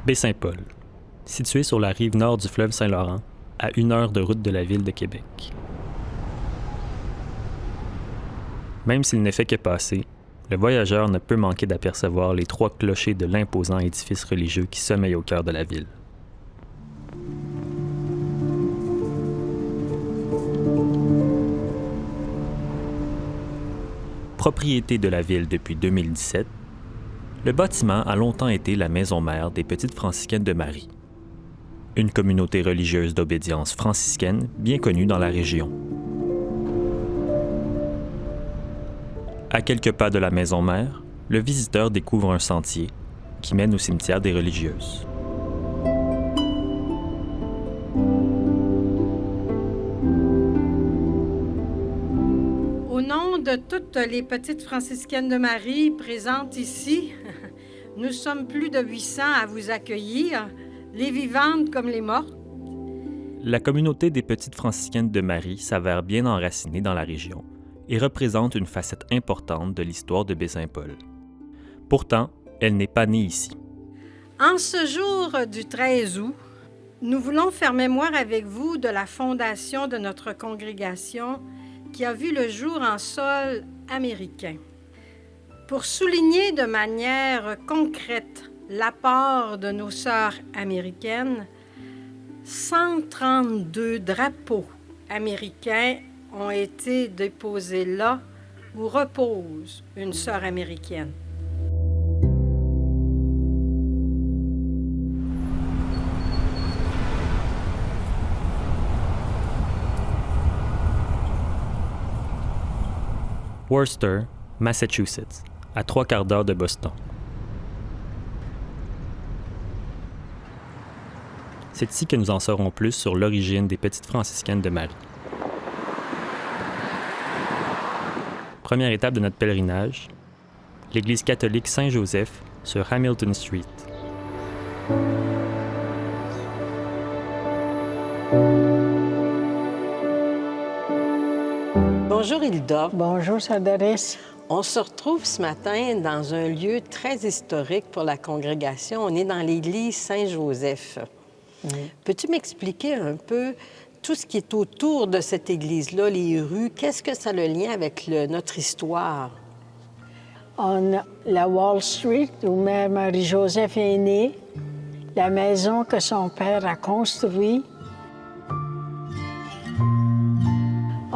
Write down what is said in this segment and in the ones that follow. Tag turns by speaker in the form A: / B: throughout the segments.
A: Baie-Saint-Paul, situé sur la rive nord du fleuve Saint-Laurent, à 1 heure de route de la ville de Québec. Même s'il n'est fait que passer, le voyageur ne peut manquer d'apercevoir les 3 clochers de l'imposant édifice religieux qui sommeille au cœur de la ville. Propriété de la ville depuis 2017, le bâtiment a longtemps été la maison mère des Petites Franciscaines de Marie, une communauté religieuse d'obédience franciscaine bien connue dans la région. À quelques pas de la maison mère, le visiteur découvre un sentier qui mène au cimetière des religieuses.
B: Au nom de toutes les petites franciscaines de Marie présentes ici, nous sommes plus de 800 à vous accueillir, les vivantes comme les mortes.
A: La communauté des Petites Franciscaines de Marie s'avère bien enracinée dans la région et représente une facette importante de l'histoire de Baie-Saint-Paul. Pourtant, elle n'est pas née ici.
B: En ce jour du 13 août, nous voulons faire mémoire avec vous de la fondation de notre congrégation qui a vu le jour en sol américain. Pour souligner de manière concrète l'apport de nos sœurs américaines, 132 drapeaux américains ont été déposés là où repose une sœur américaine.
A: Worcester, Massachusetts, à 3/4 d'heure de Boston. C'est ici que nous en saurons plus sur l'origine des Petites Franciscaines de Marie. Première étape de notre pèlerinage, l'église catholique Saint-Joseph sur Hamilton Street.
C: Bonjour Hilda.
D: Bonjour Sadaris.
C: On se retrouve ce matin dans un lieu très historique pour la congrégation. On est dans l'église Saint-Joseph. Peux-tu m'expliquer un peu tout ce qui est autour de cette église-là, les rues? Qu'est-ce que ça a le lien avec notre histoire?
D: On a la Wall Street, où Mère Marie-Joseph est née, la maison que son père a construite.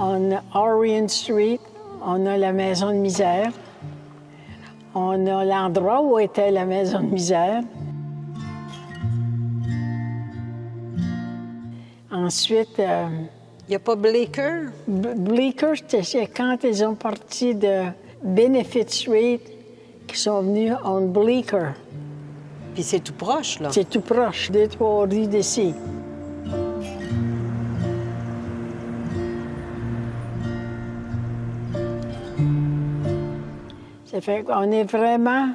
D: On a Orient Street, on a la maison de misère. On a l'endroit où était la maison de misère. Ensuite,
C: Il n'y a pas Bleecker?
D: Bleecker, c'est quand ils ont parti de Benefit Street qu'ils sont venus en Bleecker.
C: Puis c'est tout proche, là.
D: C'est tout proche, 2-3 rues d'ici. Ça fait qu'on est vraiment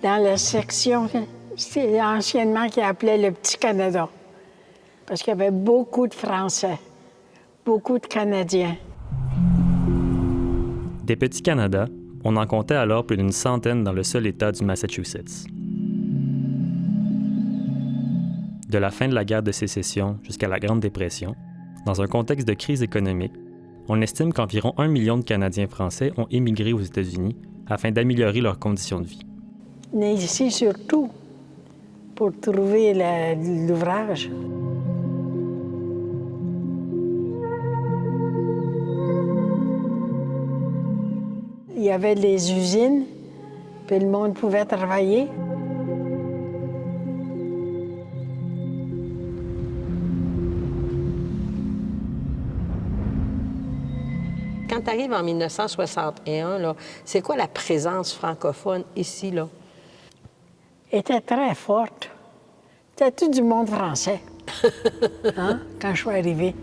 D: dans la section, c'était anciennement qui appelait le Petit Canada. Parce qu'il y avait beaucoup de Français, beaucoup de Canadiens.
A: Des Petits Canada, on en comptait alors plus d'une centaine dans le seul État du Massachusetts. De la fin de la guerre de Sécession jusqu'à la Grande Dépression, dans un contexte de crise économique, on estime qu'environ 1 million de Canadiens français ont émigré aux États-Unis afin d'améliorer leurs conditions de vie.
D: On est ici surtout pour trouver l'ouvrage. Il y avait des usines, puis le monde pouvait travailler.
C: Quand tu arrives en 1961, là, c'est quoi la présence francophone ici, là?
D: Était très forte. C'était tout du monde français, hein, quand je suis arrivée.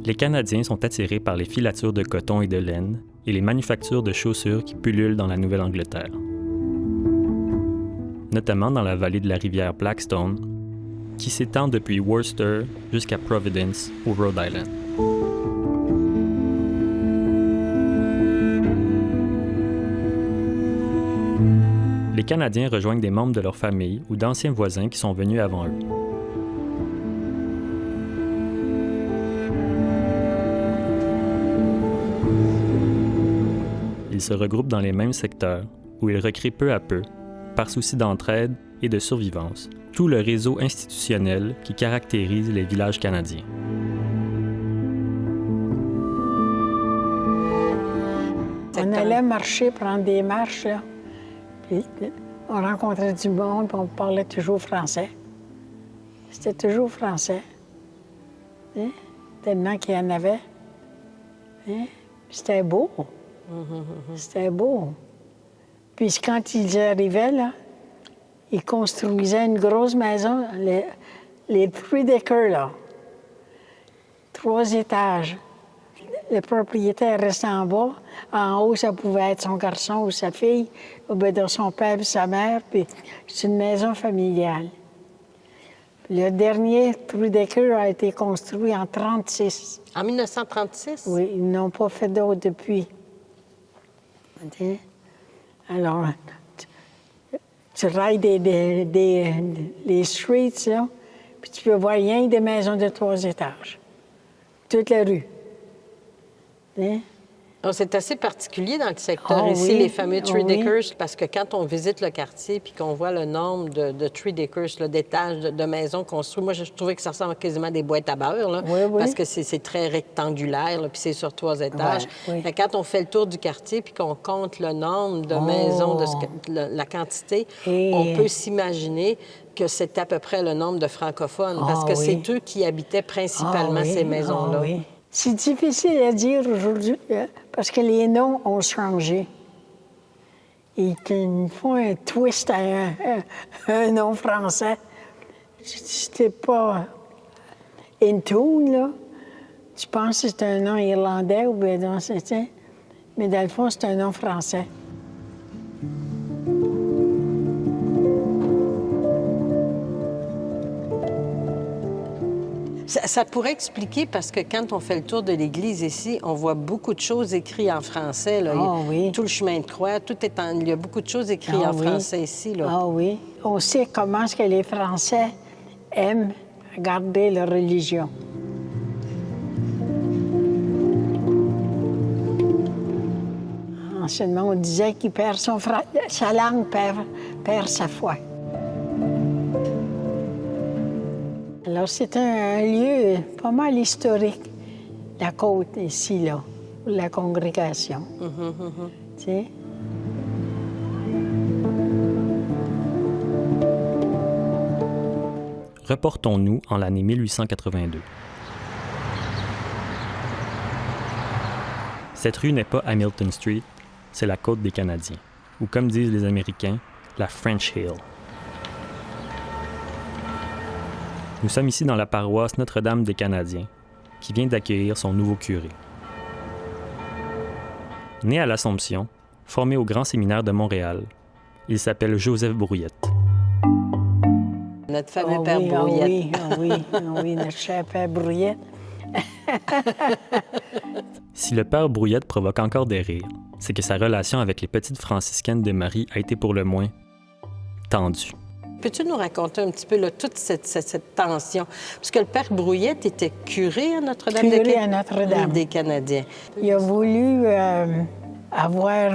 A: Les Canadiens sont attirés par les filatures de coton et de laine et les manufactures de chaussures qui pullulent dans la Nouvelle-Angleterre. Notamment dans la vallée de la rivière Blackstone, qui s'étend depuis Worcester jusqu'à Providence, au Rhode Island. Les Canadiens rejoignent des membres de leur famille ou d'anciens voisins qui sont venus avant eux. Ils se regroupent dans les mêmes secteurs, où ils recréent peu à peu, par souci d'entraide et de survivance, tout le réseau institutionnel qui caractérise les villages canadiens.
D: On allait marcher, prendre des marches, là. Puis on rencontrait du monde, puis on parlait toujours français. C'était toujours français. Hein? Tellement qu'il y en avait. Hein? C'était beau. C'était beau. Puis quand ils arrivaient, là, ils construisaient une grosse maison, les three-decker, là. 3 étages. Le propriétaire restait en bas. En haut, ça pouvait être son garçon ou sa fille, ou bien de son père et sa mère. Puis c'est une maison familiale. Le dernier three-decker a été construit en 1936.
C: En 1936?
D: Oui, ils n'ont pas fait d'autres depuis. Alors, tu rides les streets, là, puis tu peux voir rien que des maisons de 3 étages. Toute la rue. Hein?
C: Donc, c'est assez particulier dans le secteur ici,
D: oui,
C: les fameux three-deckers,
D: oui.
C: parce que quand on visite le quartier puis qu'on voit le nombre de three-deckers, d'étages de maisons construites, moi, je trouvais que ça ressemble quasiment à des boîtes à beurre, là,
D: Oui, oui.
C: parce que c'est très rectangulaire, là, puis c'est sur 3 étages.
D: Ouais, oui.
C: Fait que quand on fait le tour du quartier puis qu'on compte le nombre de maisons, la quantité,
D: Et-
C: on peut s'imaginer que c'est à peu près le nombre de francophones, parce que
D: oui.
C: c'est eux qui habitaient principalement
D: Ah oui,
C: ces maisons-là.
D: ah oui. C'est difficile à dire aujourd'hui parce que les noms ont changé. Ils font un twist à un nom français. C'était pas in tune, là. Je pense que c'est un nom irlandais ou bien non, c'était. Mais dans le fond, c'est un nom français.
C: Ça pourrait expliquer, parce que quand on fait le tour de l'église ici, on voit beaucoup de choses écrites en français. Là.
D: Ah oui.
C: Tout le chemin de croix, il y a beaucoup de choses écrites
D: Ah
C: en
D: oui.
C: français ici. Là.
D: Ah oui. On sait comment est-ce que les Français aiment garder leur religion. Anciennement, on disait qu'il perd sa langue, perd sa foi. Alors, c'est un lieu pas mal historique, la côte ici, là, pour la congrégation. Tu sais?
A: Reportons-nous en l'année 1882. Cette rue n'est pas Hamilton Street, c'est la côte des Canadiens, ou comme disent les Américains, la French Hill. Nous sommes ici dans la paroisse Notre-Dame des Canadiens, qui vient d'accueillir son nouveau curé. Né à l'Assomption, formé au Grand Séminaire de Montréal, il s'appelle Joseph Brouillette.
C: Notre fameux père Brouillette.
D: Oui, notre cher père Brouillette.
A: Si le père Brouillette provoque encore des rires, c'est que sa relation avec les petites franciscaines de Marie a été pour le moins tendue.
C: Peux-tu nous raconter un petit peu là, toute cette tension? Parce que le père Brouillette était curé à Notre-Dame
D: Curé à Notre-Dame.
C: des Canadiens.
D: Il a voulu avoir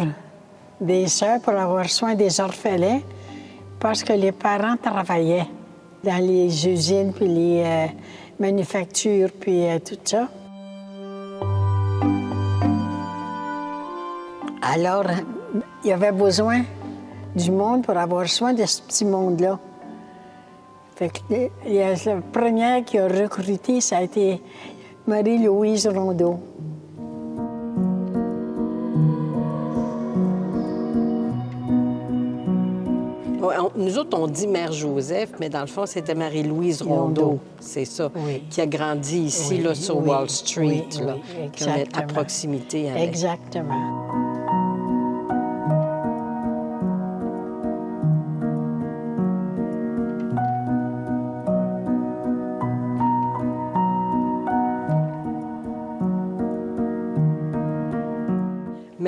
D: des sœurs pour avoir soin des orphelins parce que les parents travaillaient dans les usines, puis les manufactures, puis tout ça. Alors, il y avait besoin du monde pour avoir soin de ce petit monde-là. Fait que la première qui a recruté, ça a été Marie-Louise Rondeau.
C: Nous autres, on dit Mère Joseph, mais dans le fond, c'était Marie-Louise Rondeau. C'est ça.
D: Oui.
C: Qui a grandi ici, là, sur
D: oui,
C: Wall Street,
D: oui,
C: là,
D: oui,
C: qui est à
D: exactement.
C: proximité avec.
D: Exactement.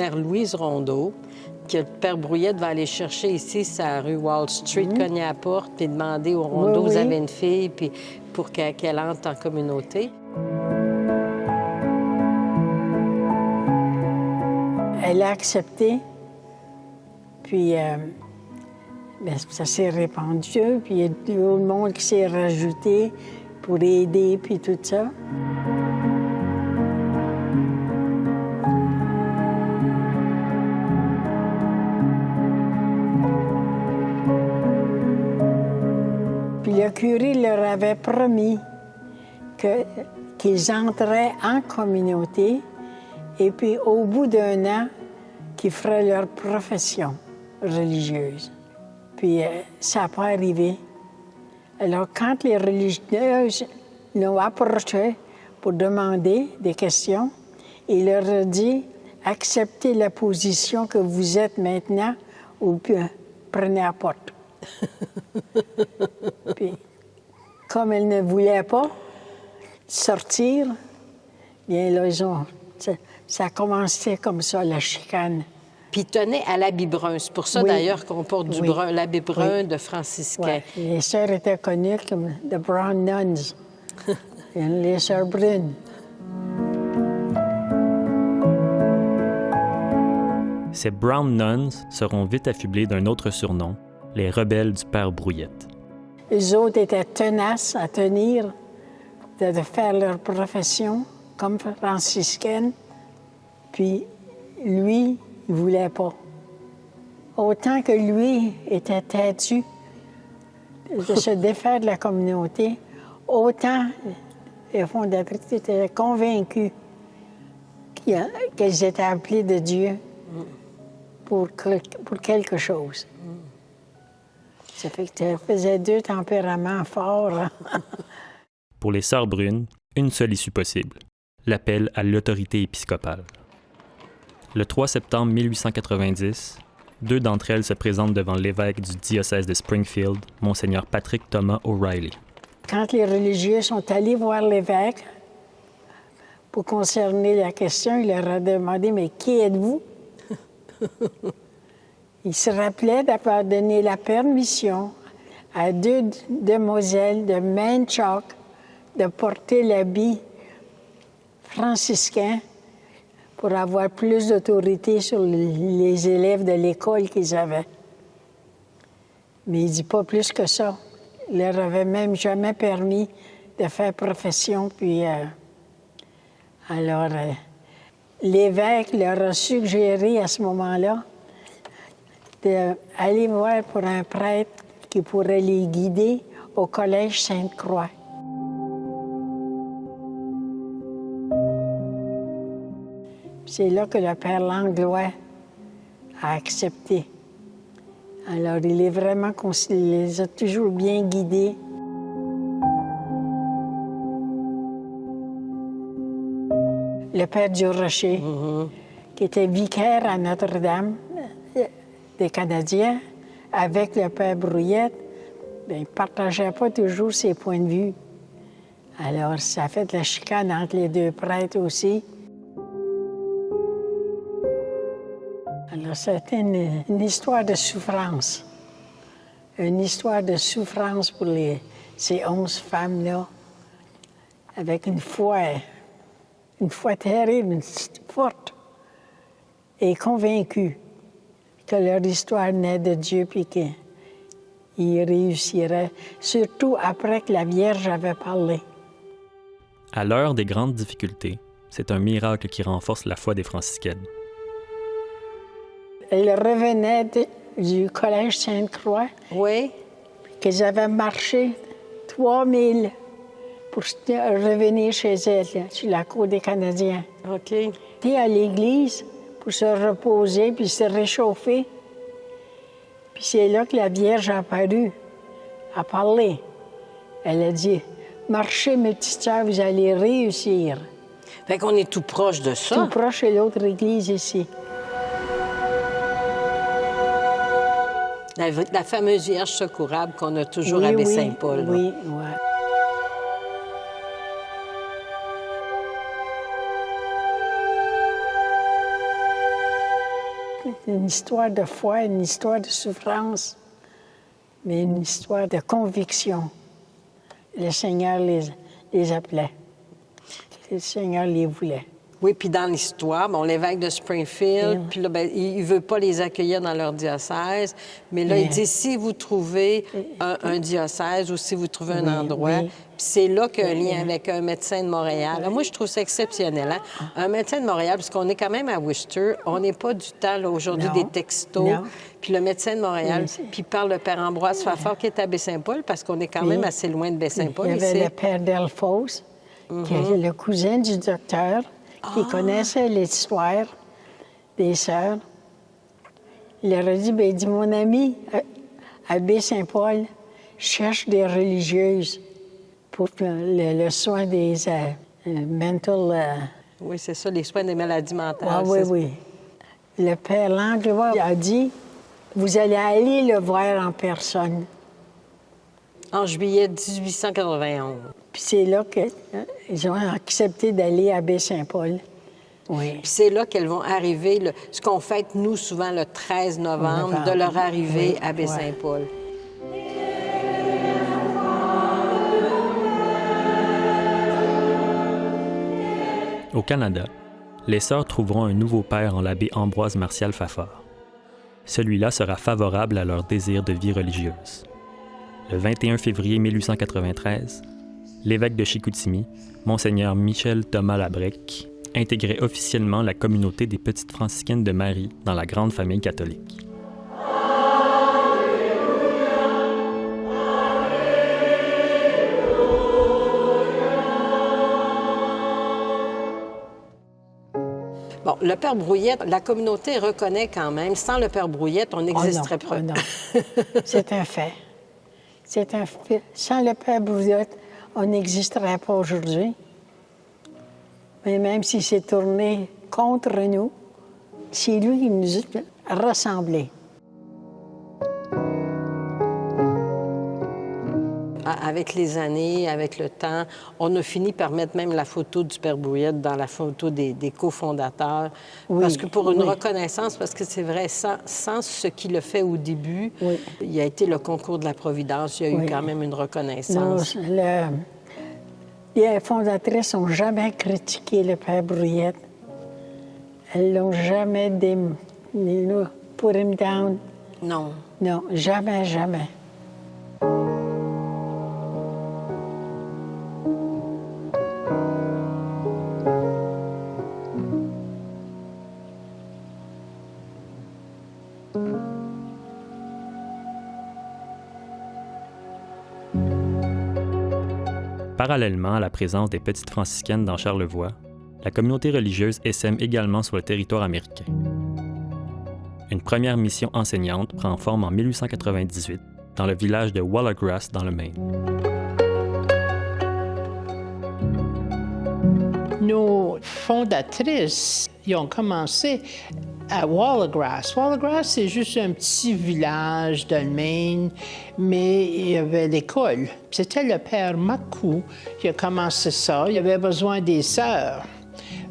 C: mère Louise Rondeau, que le père Brouillette va aller chercher ici, sur la rue Wall Street, cogner à la porte, puis demander au Rondeau,
D: Oui,
C: vous
D: oui.
C: avez une fille, puis pour qu'elle entre en communauté.
D: Elle a accepté, puis ben, ça s'est répandu, puis il y a tout le monde qui s'est rajouté pour aider, puis tout ça. Puis le curé leur avait promis qu'ils entraient en communauté et puis au bout d'un an, qu'ils feraient leur profession religieuse. Puis ça n'a pas arrivé. Alors quand les religieuses l'ont approché pour demander des questions, il leur a dit « Acceptez la position que vous êtes maintenant ou bien prenez la porte. » Puis, comme elle ne voulait pas sortir, bien là, ça a commencé comme ça, la chicane.
C: Puis il tenait à l'habit brun. C'est pour ça,
D: Oui.
C: d'ailleurs, qu'on porte du
D: Oui.
C: brun, l'habit brun
D: Oui.
C: de franciscain.
D: Ouais. Les sœurs étaient connues comme the Brown Nuns, les sœurs brunes.
A: Ces Brown Nuns seront vite affublés d'un autre surnom, les rebelles du père Brouillette.
D: Les autres étaient tenaces à tenir, de faire leur profession comme franciscaine. Puis lui, il ne voulait pas. Autant que lui était têtu de se défaire de la communauté, autant les fondatrices étaient convaincus qu'elles étaient appelées de Dieu pour quelque chose. Ça fait que ça faisait deux tempéraments forts.
A: Pour les Sœurs brunes, une seule issue possible, l'appel à l'autorité épiscopale. Le 3 septembre 1890, deux d'entre elles se présentent devant l'évêque du diocèse de Springfield, Monseigneur Patrick Thomas O'Reilly.
D: Quand les religieux sont allés voir l'évêque pour concerner la question, il leur a demandé « Mais qui êtes-vous? » Il se rappelait d'avoir donné la permission à deux demoiselles de Manchoc de porter l'habit franciscain pour avoir plus d'autorité sur les élèves de l'école qu'ils avaient. Mais il ne dit pas plus que ça. Il leur avait même jamais permis de faire profession. Puis, l'évêque leur a suggéré à ce moment-là d'aller voir pour un prêtre qui pourrait les guider au Collège Sainte-Croix. C'est là que le père Langlois a accepté. Alors, il est vraiment il les a toujours bien guidés. Le père Durocher, qui était vicaire à Notre-Dame des Canadiens, avec le père Brouillette, bien, il ne partageait pas toujours ses points de vue. Alors, ça a fait de la chicane entre les deux prêtres aussi. Alors, c'était une histoire de souffrance. Une histoire de souffrance pour ces 11 femmes-là, avec une foi terrible, forte, et convaincue que leur histoire naît de Dieu puis qu'ils réussiraient, surtout après que la Vierge avait parlé.
A: À l'heure des grandes difficultés, c'est un miracle qui renforce la foi des franciscaines.
D: Elle revenait du Collège Sainte-Croix.
C: Oui.
D: Qu'ils avaient marché 3000 pour revenir chez elle, là, sur la côte des Canadiens.
C: OK.
D: Était à l'église pour se reposer puis se réchauffer. Puis c'est là que la Vierge a apparu, a parlé. Elle a dit « Marchez, mes petites sœurs, vous allez réussir. »
C: Fait qu'on est tout proche de ça.
D: Tout proche de l'autre église ici.
C: La fameuse Vierge secourable qu'on a toujours
D: Oui,
C: à
D: oui,
C: Baie-Saint-Paul. là.
D: oui, oui. une histoire de foi, une histoire de souffrance, mais une histoire de conviction. Le Seigneur les appelait. Le Seigneur les voulait.
C: Oui, puis dans l'histoire, bon, l'évêque de Springfield, puis là, ben, il ne veut pas les accueillir dans leur diocèse, mais là, il dit, si vous trouvez un diocèse ou si vous trouvez un endroit, puis c'est là qu'il y a un lien avec un médecin de Montréal. Alors, moi, je trouve ça exceptionnel. Hein? Un médecin de Montréal, puisqu'on est quand même à Worcester, on n'est pas du temps, là, aujourd'hui, des textos. Puis le médecin de Montréal, puis il parle le père Ambroise Fafard qui est à Baie-Saint-Paul, parce qu'on est quand même assez loin de Baie-Saint-Paul.
D: Il y avait le père Delphos, qui est le cousin du docteur, qui connaissait l'histoire des sœurs. Il leur a dit, bien, il dit, mon ami, à Baie-Saint-Paul, cherche des religieuses pour le soin des mental...
C: Oui, c'est ça, les soins des maladies mentales.
D: Ah, oui. Le père Langlois a dit, vous allez aller le voir en personne.
C: En juillet 1891.
D: Puis c'est là qu'ils ont accepté d'aller à Baie-Saint-Paul. Oui.
C: Puis c'est là qu'elles vont arriver, ce qu'on fête, nous, souvent, le 13 novembre, de leur arrivée à Baie-Saint-Paul.
A: Au Canada, les sœurs trouveront un nouveau père en l'abbé Ambroise Martial Fafard. Celui-là sera favorable à leur désir de vie religieuse. Le 21 février 1893, l'évêque de Chicoutimi, Monseigneur Michel Thomas Labrec, intégrait officiellement la communauté des Petites Franciscaines de Marie dans la grande famille catholique.
C: Bon, le père Brouillette, la communauté reconnaît quand même. Sans le père Brouillette, on n'existerait pas.
D: Non. C'est un fait. C'est un fait. Sans le père Brouillette, on n'existerait pas aujourd'hui. Mais même s'il s'est tourné contre nous, c'est lui qui nous a rassemblés.
C: Avec les années, avec le temps, on a fini par mettre même la photo du père Brouillette dans la photo des cofondateurs. Oui, parce que pour une reconnaissance, parce que c'est vrai, sans ce qu'il a fait au début, il a été le concours de la Providence, il y a eu quand même une reconnaissance.
D: Non, les fondatrices n'ont jamais critiqué le père Brouillette. Elles l'ont jamais put him down.
C: Non.
D: Non, jamais, jamais.
A: Parallèlement à la présence des Petites Franciscaines dans Charlevoix, la communauté religieuse essaime également sur le territoire américain. Une première mission enseignante prend forme en 1898 dans le village de Wallagrass dans le Maine.
E: Nos fondatrices, ils ont commencé à Wallagrass. Wallagrass, c'est juste un petit village dans le Maine, mais il y avait l'école. C'était le père Macou qui a commencé ça. Il avait besoin des sœurs.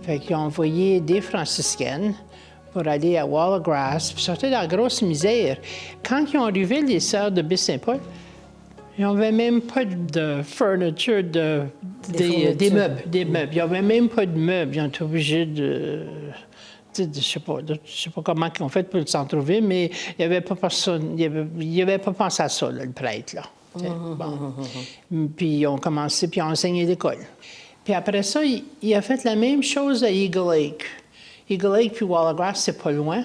E: Fait qu'ils ont envoyé des franciscaines pour aller à Wallagrass, puis sortir de la grosse misère. Quand ils ont arrivé, les sœurs de Baie-Saint-Paul, ils n'avaient même pas de furniture, des meubles. Des meubles. Ils n'avaient même pas de meubles. Ils ont été obligés de... Je ne sais pas comment ils ont fait pour s'en trouver, mais il n'avait pas personne, il avait pas pensé à ça, là, le prêtre. Là. Puis ils ont commencé, puis ils ont enseigné l'école. Puis après ça, il a fait la même chose à Eagle Lake. Eagle Lake puis Wallagrass, c'est pas loin.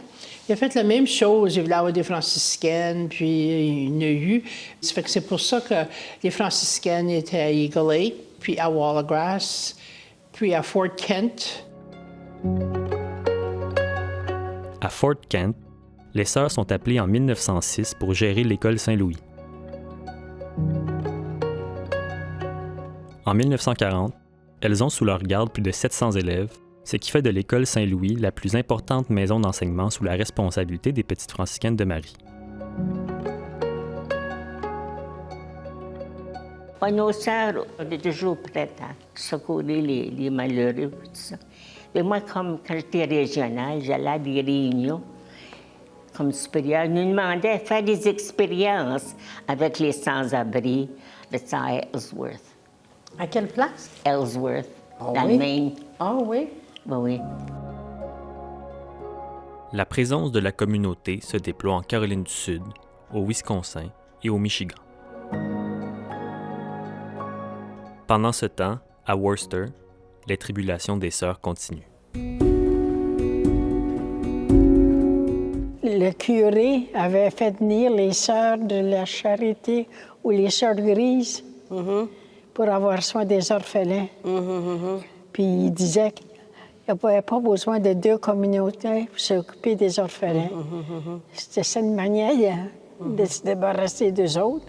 E: Il a fait la même chose. Il voulait avoir des franciscaines, puis il y en a eu. Ça fait que c'est pour ça que les franciscaines étaient à Eagle Lake, puis à Wallagrass, puis à Fort Kent.
A: À Fort Kent, les sœurs sont appelées en 1906 pour gérer l'école Saint-Louis. En 1940, elles ont sous leur garde plus de 700 élèves, ce qui fait de l'école Saint-Louis la plus importante maison d'enseignement sous la responsabilité des Petites Franciscaines de Marie.
F: Nos sœurs étaient toujours prêtes à secourir les malheureux, tout ça. Et moi, comme quand j'étais régionale, j'allais à des réunions. comme supérieur, nous demandait de faire des expériences avec les sans-abri de Ellsworth.
C: À quelle place?
F: Ellsworth, dans
C: oui?
F: le Maine.
C: Ah oui?
F: Ben oui.
A: La présence de la communauté se déploie en Caroline du Sud, au Wisconsin et au Michigan. Pendant ce temps, à Worcester, les tribulations des sœurs continuent.
D: Le curé avait fait venir les sœurs de la charité ou les sœurs grises pour avoir soin des orphelins. Puis il disait qu'il n'y avait pas besoin de deux communautés pour s'occuper des orphelins. C'était ça une manière de se débarrasser d'eux autres.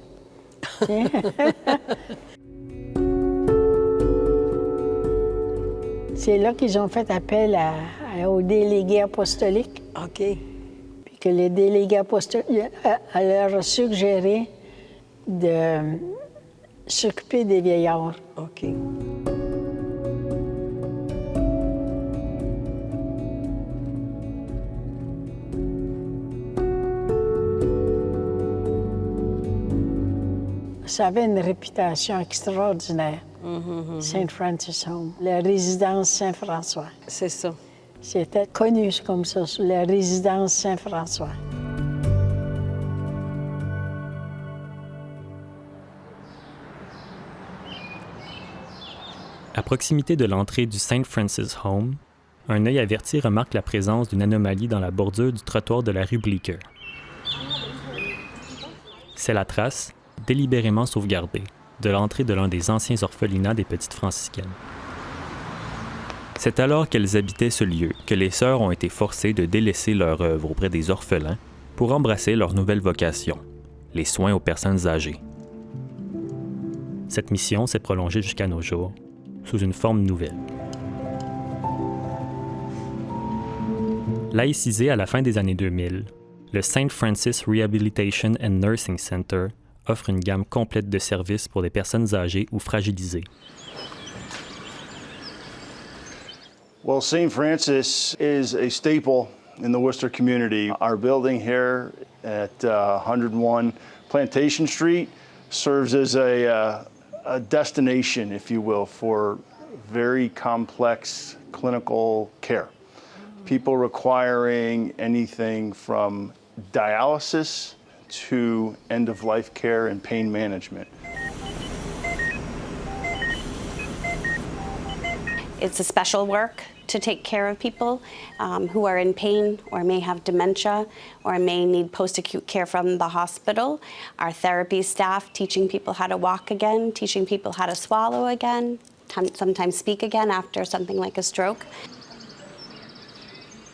D: C'est là qu'ils ont fait appel aux délégués apostoliques.
C: OK.
D: Puis que les délégués apostoliques leur ont suggéré de s'occuper des vieillards.
C: OK.
D: Ça avait une réputation extraordinaire, St. Francis Home, la résidence Saint-François.
C: C'est ça.
D: C'était connu comme ça, la résidence Saint-François.
A: À proximité de l'entrée du St. Francis Home, un œil averti remarque la présence d'une anomalie dans la bordure du trottoir de la rue Bleecker. C'est la trace, délibérément sauvegardée, de l'entrée de l'un des anciens orphelinats des petites franciscaines. C'est alors qu'elles habitaient ce lieu que les sœurs ont été forcées de délaisser leur œuvre auprès des orphelins pour embrasser leur nouvelle vocation, les soins aux personnes âgées. Cette mission s'est prolongée jusqu'à nos jours, sous une forme nouvelle. Laïcisé à la fin des années 2000, le St. Francis Rehabilitation and Nursing Center offre une gamme complète de services pour des personnes âgées ou fragilisées.
G: Well, St. Francis is a staple in the Worcester community. Our building here at 101 Plantation Street serves as a destination, if you will, for very complex clinical care. People requiring anything from dialysis to end-of-life care and pain management.
H: It's a special work to take care of people who are in pain or may have dementia or may need post-acute care from the hospital. Our therapy staff teaching people how to walk again, teaching people how to swallow again, sometimes speak again after something like a stroke.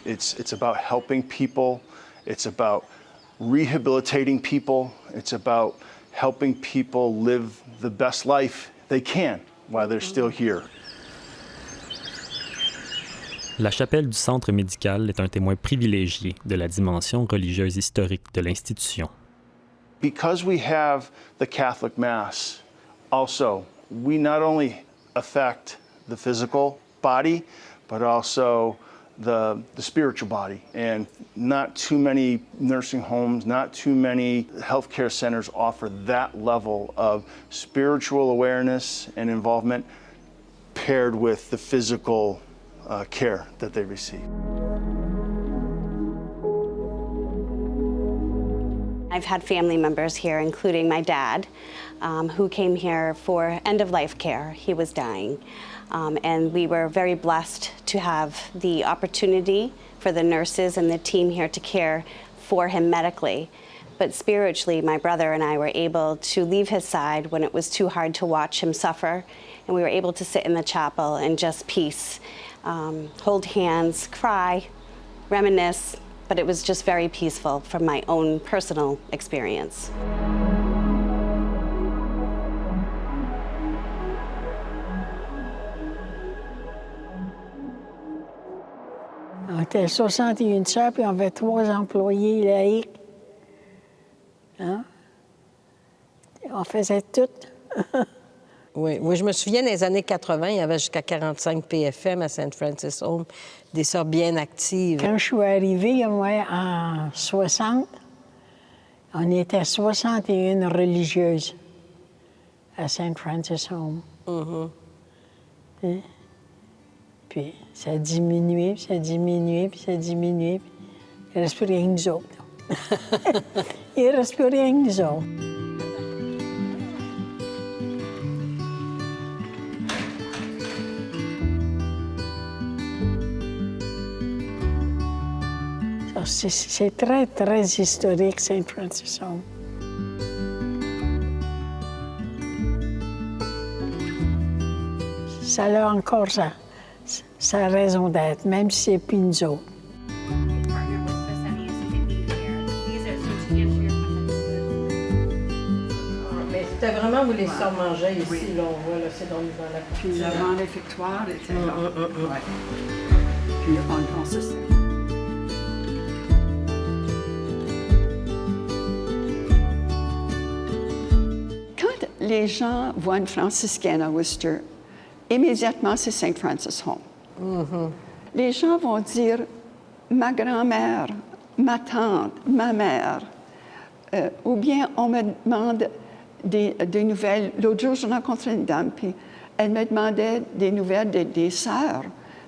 G: It's about helping people. It's about rehabilitating people. It's about helping people live the best life they can while they're still here.
A: La chapelle du centre médical est un témoin privilégié de la dimension religieuse historique de l'institution.
G: Because we have the Catholic Mass, also, we not only affect the physical body, but also the spiritual body. And not too many nursing homes, not too many healthcare centers offer that level of spiritual awareness and involvement paired with the physical care that they receive.
H: I've had family members here, including my dad, who came here for end-of-life care. He was dying. And we were very blessed to have the opportunity for the nurses and the team here to care for him medically. But spiritually, my brother and I were able to leave his side when it was too hard to watch him suffer. And we were able to sit in the chapel and just peace, hold hands, cry, reminisce, but it was just very peaceful from my own personal experience.
D: On était 61 sœurs, puis on avait 3 employés laïcs. Hein? On faisait tout.
C: Oui. Moi, je me souviens, dans les années 80, il y avait jusqu'à 45 PFM à St. Francis Home, des sœurs bien actives.
D: Quand je suis arrivée, moi, en 60, on était 61 religieuses à St. Francis Home. Hein? Puis ça a diminué, puis ça a diminué, puis ça a diminué. Il ne reste plus rien que nous autres. Il ne reste plus rien que nous autres. C'est très, très historique, St. Francis Home. Ça a encore sa raison d'être, même si c'est plus nous autres.
C: Mais c'était vraiment où les sœurs mangeaient ici, là, on voit, là, c'est dans la
I: Puis
C: cuisine.
I: l'avant l'effectoire était là. Ouais. Puis on se sait. Quand les gens voient une franciscaine à Worcester, immédiatement, c'est St. Francis Home. Les gens vont dire ma grand-mère, ma tante, ma mère. Ou bien on me demande des nouvelles. L'autre jour, je rencontrais une dame, puis elle me demandait des nouvelles des sœurs.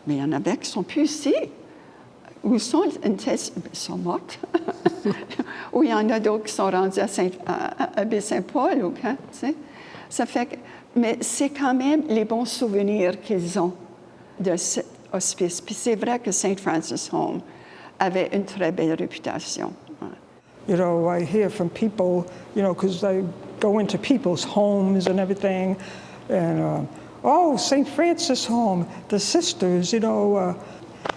I: Mais il y en avait qui ne sont plus ici. Où sont ils sont mortes. Ou il y en a d'autres qui sont rendus à Baie-Saint-Paul. Ou quand, tu sais. Ça fait que, mais c'est quand même les bons souvenirs qu'ils ont de cet hospice. Puis c'est vrai que St. Francis Home avait une très belle réputation.
J: You know, I hear from people, you know, because I go into people's homes and everything, and, oh, St. Francis Home, the sisters, you know,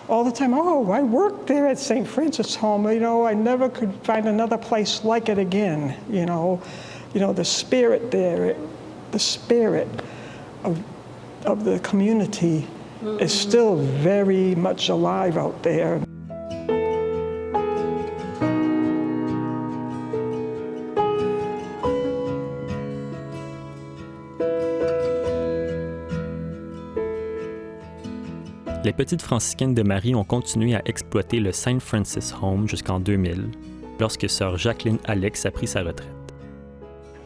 J: all the time, oh, I worked there at St. Francis Home, you know, I never could find another place like it again, you know, the spirit there, the spirit of the community is still very much alive out there.
A: Les petites franciscaines de Marie ont continué à exploiter le St. Francis Home jusqu'en 2000, lorsque sœur Jacqueline Alix a pris sa retraite.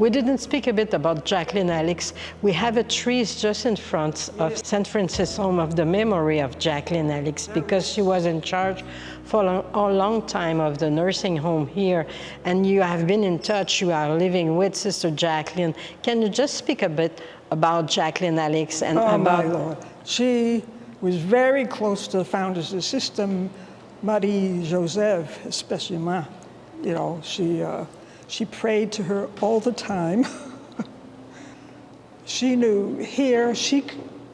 C: We didn't speak a bit about Jacqueline Alix. We have a tree just in front of St. Francis Home of the memory of Jacqueline Alix because she was in charge for a long time of the nursing home here. And you have been in touch, you are living with Sister Jacqueline. Can you just speak a bit about Jacqueline Alix and
J: Oh,
C: about...
J: my Lord. She was very close to the founders of the system, Marie-Joseph especially. You know, she prayed to her all the time. She knew here, she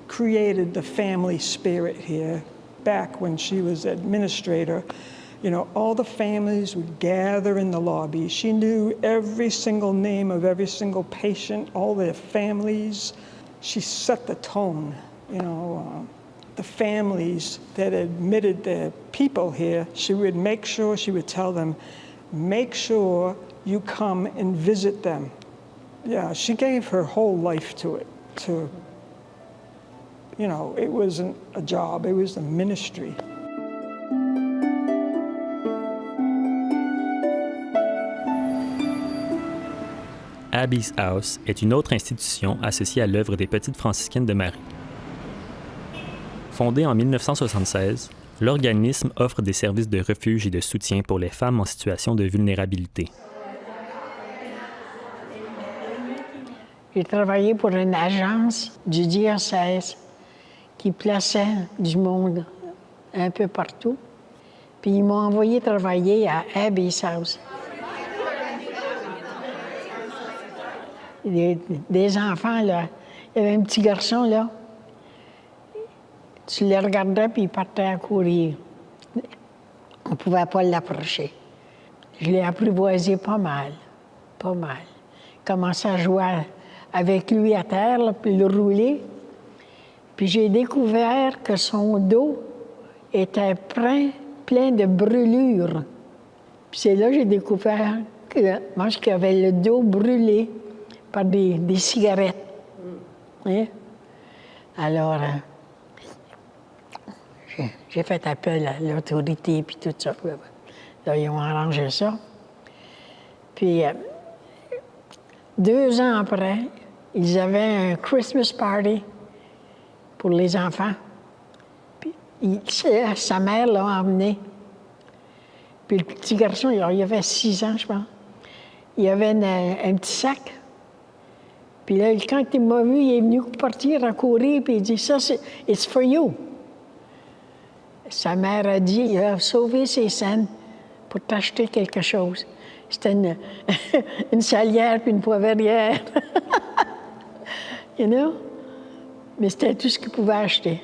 J: created the family spirit here back when she was administrator. You know, all the families would gather in the lobby. She knew every single name of every single patient, all their families. She set the tone, you know. The families that admitted their people here, she would make sure, she would tell them, make sure you come and visit them. Yeah, she gave her whole life to it. You know, it wasn't a job, it was a ministry.
A: Abby's House est une autre institution associée à l'œuvre des petites franciscaines de Marie. Fondée en 1976, l'organisme offre des services de refuge et de soutien pour les femmes en situation de vulnérabilité.
D: J'ai travaillé pour une agence du diocèse qui plaçait du monde un peu partout. Puis ils m'ont envoyé travailler à Abby's House. Des enfants, là. Il y avait un petit garçon, là. Tu les regardais, puis il partait à courir. On ne pouvait pas l'approcher. Je l'ai apprivoisé pas mal. Pas mal. Commençais à jouer avec lui à terre, là, puis le rouler. Puis j'ai découvert que son dos était plein de brûlures. Puis c'est là que j'ai découvert que moi, qu'il avait le dos brûlé par des cigarettes. Hein? Alors, j'ai fait appel à l'autorité, puis tout ça. Là, ils ont arrangé ça. Puis, 2 ans après, ils avaient un Christmas party pour les enfants. Puis, sa mère l'a emmené. Puis le petit garçon, il avait 6 ans, je pense. Il avait un petit sac. Puis là, quand il m'a vu, il est venu partir à courir, puis il dit, ça, c'est « It's for you ». Sa mère a dit, il a sauvé ses scènes pour t'acheter quelque chose. C'était une salière puis une poivrière. You know? Mais c'était tout ce qu'il pouvait acheter.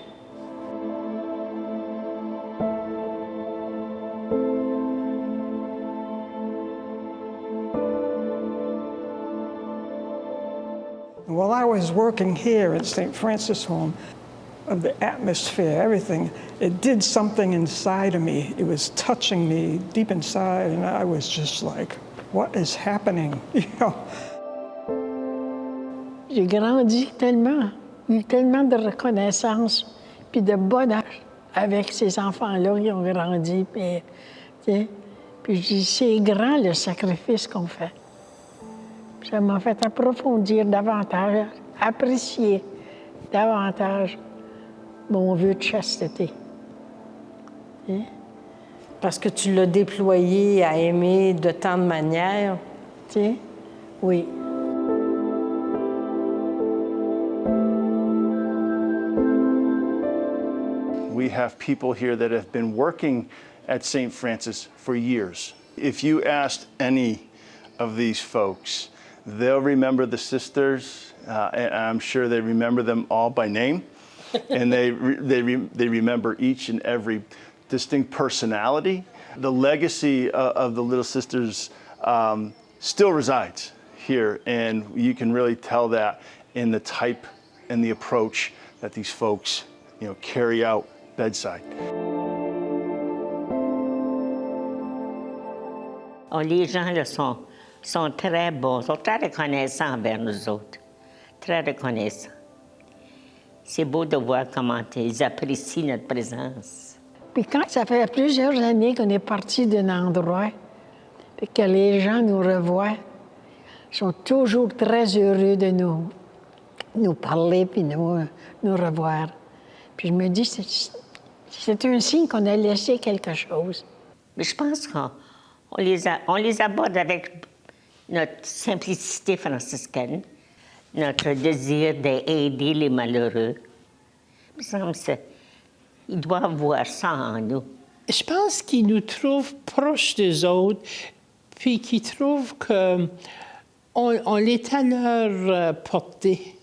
J: While I was working here at St. Francis Home, of the atmosphere, everything, it did something inside of me. It was touching me deep inside, and I was just like, what is happening? You know?
D: J'ai grandi tellement, eu tellement de reconnaissance, puis de bonheur avec ces enfants-là qui ont grandi. Puis je dis, c'est grand le sacrifice qu'on fait. Ça m'a fait approfondir davantage, apprécier davantage mon vœu de chasteté. Hein?
C: Parce que tu l'as déployé à aimer de tant de manières.
D: Tu sais? Oui.
G: We have people here that have been working at St. Francis for years. If you asked any of these folks, they'll remember the sisters, and I'm sure they remember them all by name, and they remember each and every distinct personality. The legacy of the Little Sisters still resides here, and you can really tell that in the type and the approach that these folks, carry out bedside.
F: Oh, les gens là, sont très bons, sont très reconnaissants envers nous autres. Très reconnaissants. C'est beau de voir comment ils apprécient notre présence.
D: Puis quand ça fait plusieurs années qu'on est parti d'un endroit, et que les gens nous revoient, ils sont toujours très heureux de nous parler puis nous revoir. Puis je me dis, c'est un signe qu'on a laissé quelque chose.
F: Mais je pense qu'on les aborde avec notre simplicité franciscaine, notre désir d'aider les malheureux. Il me semble qu'ils doivent voir ça en nous.
E: Je pense qu'ils nous trouvent proches des autres, puis qu'ils trouvent qu'on est à leur portée.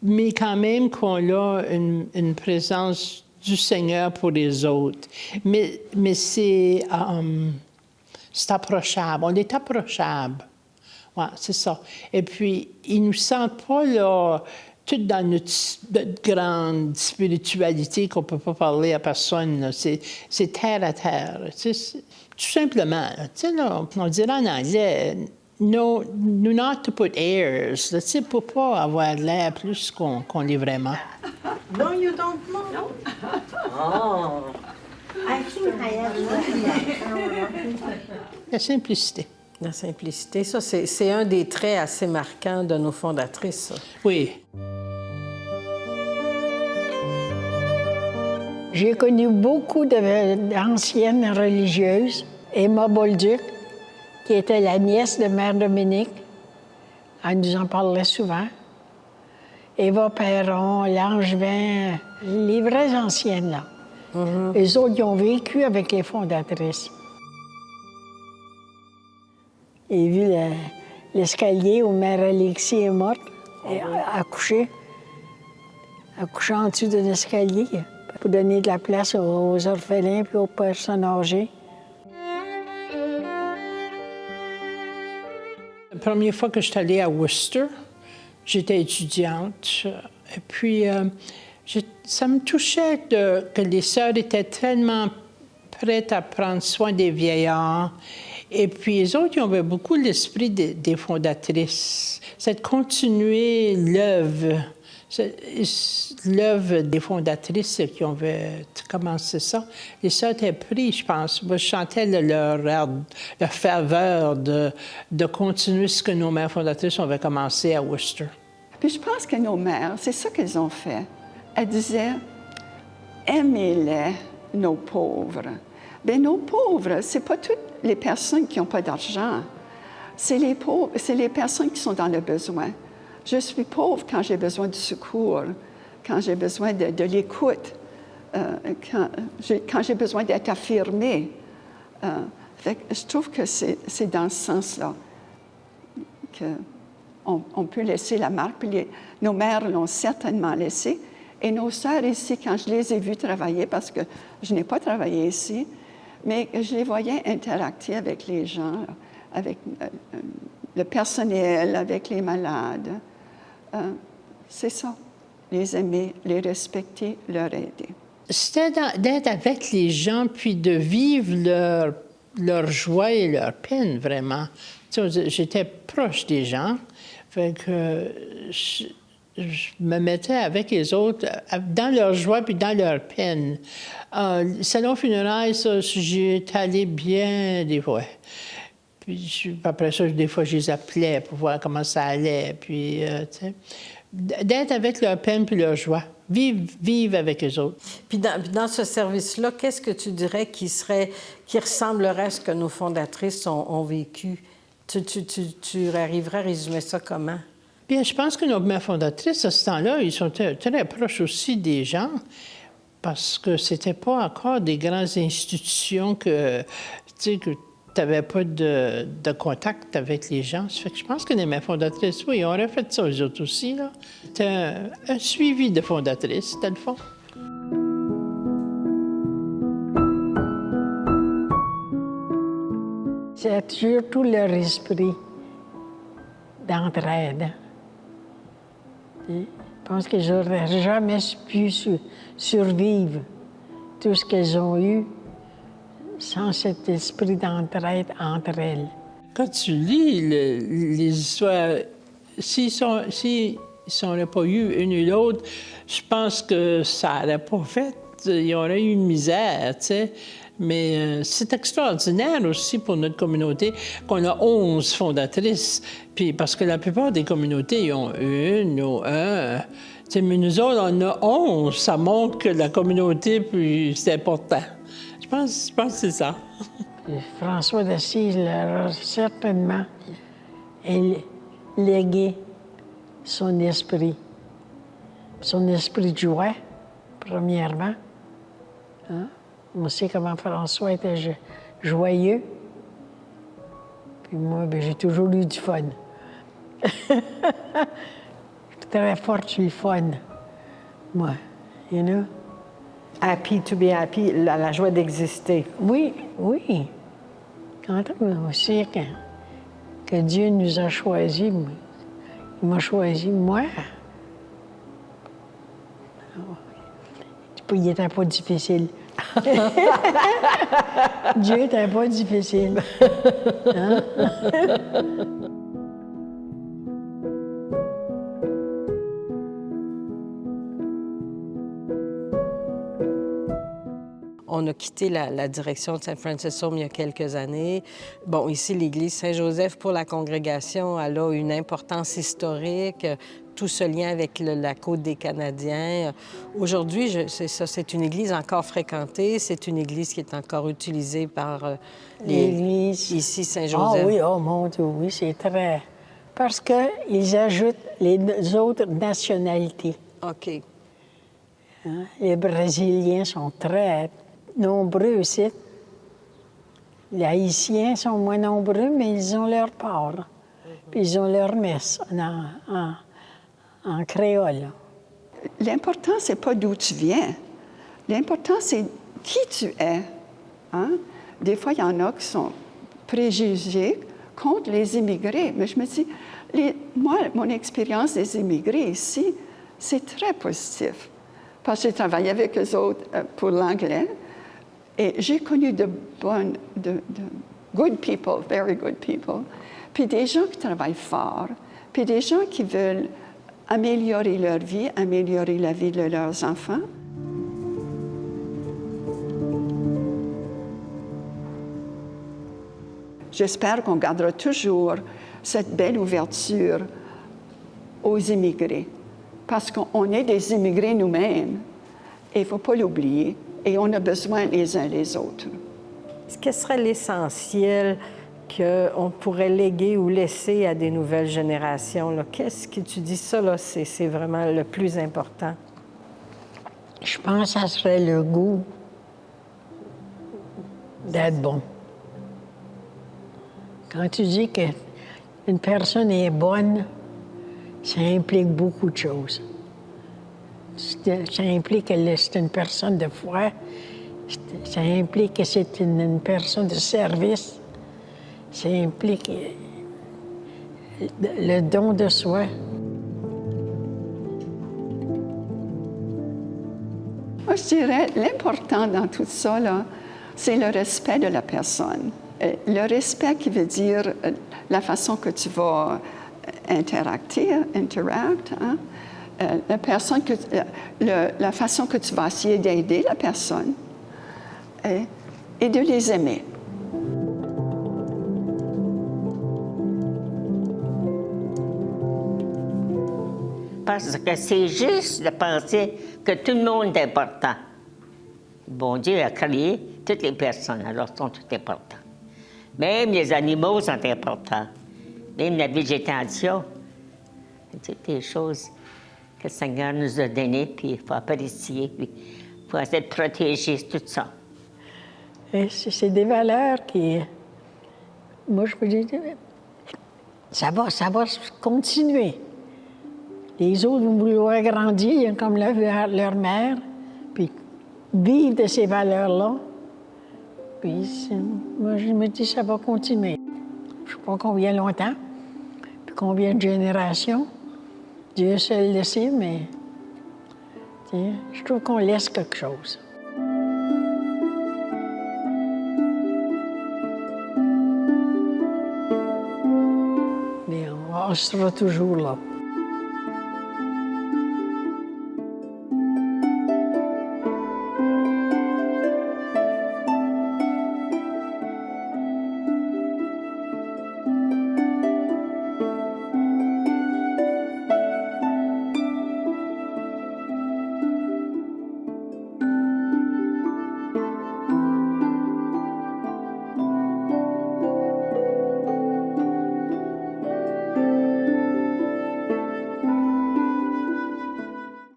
E: Mais quand même qu'on a une présence du Seigneur pour les autres. Mais c'est approchable. On est approchable. Ouais, c'est ça. Et puis, ils ne nous sentent pas là, tout dans notre grande spiritualité qu'on ne peut pas parler à personne. C'est terre à terre. Tout simplement. Là, on dirait en anglais, no not to put airs. Pour ne pas avoir l'air plus qu'on l'est vraiment.
B: No, you don't know. No.
F: Oh!
B: I think I have
E: La simplicité.
C: La simplicité, ça, c'est un des traits assez marquants de nos fondatrices. Ça.
E: Oui.
D: J'ai connu beaucoup d'anciennes religieuses. Emma Bolduc, qui était la nièce de Mère Dominique. Elle nous en parlait souvent. Eva Perron, Langevin, les vraies anciennes, là. Mm-hmm. Les autres, ils ont vécu avec les fondatrices. J'ai vu l'escalier où Mère Alexis est morte, accouchée en dessous d'un escalier pour donner de la place aux orphelins et aux personnes âgées.
E: La première fois que je suis allée à Worcester, j'étais étudiante. Et puis, ça me touchait que les sœurs étaient tellement prêtes à prendre soin des vieillards Et puis, les autres, ils avaient beaucoup l'esprit des fondatrices. C'est de continuer l'œuvre des fondatrices qui ont commencé ça. Et ça a été pris, je pense. Moi, je chantais leur faveur de continuer ce que nos mères fondatrices avaient commencé à Worcester.
I: Puis je pense que nos mères, c'est ça qu'elles ont fait. Elles disaient, aimez-les, nos pauvres. Bien, nos pauvres, c'est pas toutes les personnes qui n'ont pas d'argent. C'est les pauvres, c'est les personnes qui sont dans le besoin. Je suis pauvre quand j'ai besoin de secours, quand j'ai besoin de l'écoute, quand j'ai besoin d'être affirmée. Je trouve que c'est dans ce sens-là qu'on peut laisser la marque. Puis nos mères l'ont certainement laissé. Et nos sœurs ici, quand je les ai vues travailler, parce que je n'ai pas travaillé ici, mais je les voyais interacter avec les gens, avec le personnel, avec les malades. C'est ça, les aimer, les respecter, leur aider.
E: C'était d'être avec les gens, puis de vivre leur joie et leur peine, vraiment. Tu sais, j'étais proche des gens, fait que je me mettais avec les autres, dans leur joie puis dans leur peine. Salon funéraire, ça, j'y étais allée bien des fois. Puis après ça, des fois, je les appelais pour voir comment ça allait. Puis, tu sais, d'être avec leur peine puis leur joie. Vivre avec eux autres.
C: Puis dans ce service-là, qu'est-ce que tu dirais qui ressemblerait à ce que nos fondatrices ont vécu? Tu arriverais à résumer ça comment?
E: Bien, je pense que nos mères fondatrices, à ce temps-là, ils sont très proches aussi des gens, parce que c'était pas encore des grandes institutions que, tu sais, que tu n'avais pas de contact avec les gens. Ça fait que je pense que les mères fondatrices, oui, on aurait fait ça eux autres aussi, là. C'était un suivi de fondatrices, c'était le fond.
D: C'est surtout leur esprit d'entraide. Je pense que j'aurais jamais pu survivre tout ce qu'elles ont eu sans cet esprit d'entraide entre elles.
E: Quand tu lis les histoires, s'ils n'auraient pas eu une ou l'autre, je pense que ça n'aurait pas fait. Il y aurait eu une misère, tu sais. Mais c'est extraordinaire aussi pour notre communauté qu'on a 11 fondatrices. Puis parce que la plupart des communautés, ils ont une ou un. T'sais, mais nous autres, on a 11. Ça montre que la communauté, puis c'est important. Je pense que c'est ça.
D: François d'Assise leur a certainement légué son esprit de joie, premièrement. Hein? On sait comment François était joyeux. Puis moi, bien, j'ai toujours eu du fun. Je suis très forte sur le fun, moi, you know?
C: Happy to be happy, la joie d'exister.
D: Oui, oui. Quand on sait que Dieu nous a choisis, il m'a choisi, moi. Il n'était pas difficile. Dieu n'était pas difficile. Hein?
C: On a quitté la direction de St. Francis Home il y a quelques années. Bon, ici, l'église Saint-Joseph, pour la congrégation, elle a une importance historique, tout ce lien avec la côte des Canadiens. Aujourd'hui, c'est une église encore fréquentée, c'est une église qui est encore utilisée par
D: l'église
C: ici Saint-Joseph.
D: Ah oui, oh mon Dieu, oui, c'est très... Parce qu'ils ajoutent les autres nationalités.
C: OK.
D: Hein? Les Brésiliens sont très nombreux aussi. Les Haïtiens sont moins nombreux, mais ils ont leur part. Puis ils ont leur messe en créole.
I: L'important, c'est pas d'où tu viens. L'important, c'est qui tu es. Hein? Des fois, il y en a qui sont préjugés contre les immigrés. Mais je me dis, moi, mon expérience des immigrés ici, c'est très positif. Parce que j'ai travaillé avec eux autres pour l'anglais. Et j'ai connu de good people, very good people, puis des gens qui travaillent fort, puis des gens qui veulent améliorer leur vie, améliorer la vie de leurs enfants. J'espère qu'on gardera toujours cette belle ouverture aux immigrés, parce qu'on est des immigrés nous-mêmes, et il ne faut pas l'oublier, et on a besoin les uns les autres.
C: Quel serait l'essentiel qu'on pourrait léguer ou laisser à des nouvelles générations? Là? Qu'est-ce que tu dis ça, là, c'est vraiment le plus important?
D: Je pense que ça serait le goût d'être bon. Quand tu dis qu'une personne est bonne, ça implique beaucoup de choses. Ça implique que c'est une personne de foi, ça implique que c'est une personne de service, ça implique le don de soi.
I: Moi, je dirais, l'important dans tout ça, là, c'est le respect de la personne. Le respect qui veut dire la façon que tu vas interagir, hein? La façon que tu vas essayer d'aider la personne et de les aimer.
F: Parce que c'est juste de penser que tout le monde est important. Bon Dieu a créé toutes les personnes, alors sont toutes importantes. Même les animaux sont importants. Même la végétation. C'est des choses que le Seigneur nous a données, puis il faut apprécier, puis il faut essayer de protéger tout ça.
D: C'est des valeurs qui... Moi, je peux dire... Ça va continuer. Les autres vont vouloir grandir comme leur mère, puis vivre de ces valeurs-là. Puis moi, je me dis, ça va continuer. Je ne sais pas combien longtemps, puis combien de générations. Dieu seul le sait, mais je trouve qu'on laisse quelque chose. Mais on sera toujours là.